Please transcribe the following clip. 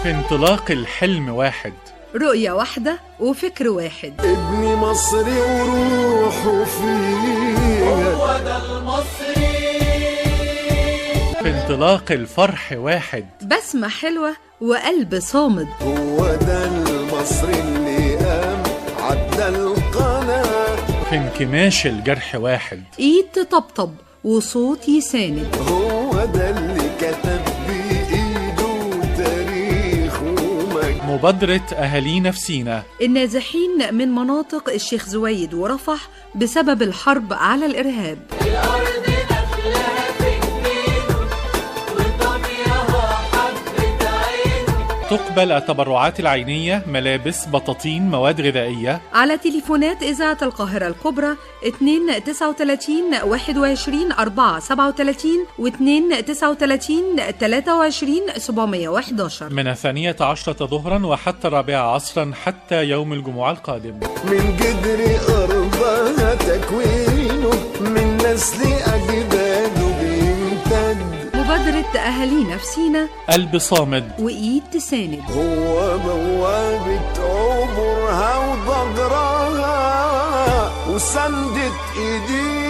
في انطلاق الحلم واحد، رؤية واحدة وفكر واحد. ابني مصري وروحه فيه، هو ده المصري. في انطلاق الفرح واحد، بسمة حلوة وقلب صامد. هو ده المصري اللي قام عدى القناة. في انكماش الجرح واحد، ايد تطبطب وصوت يساند. هو ده اللي كتب بإيده تاريخ ومجد. مبادرة أهالينا في سينا، النازحين من مناطق الشيخ زويد ورفح بسبب الحرب على الإرهاب. الأرض نخلها في جنينه وطميها حبة عينه. تقبل التبرعات العينية، ملابس، بطاطين، مواد غذائية، على تليفونات إذاعة القاهرة الكبرى 2 39 21 4 37 و 2 39 23 711 من 12 ظهرا وحتى 4 عصرا حتى يوم الجمعة القادم. من جدر أرضها تكوينه، من نسل أجداده بيمتد. مبادرة أهالينا في سينا، قلب صامد، وإيد تساند. هو بوابة عبرها وضجرها وسندت إيديه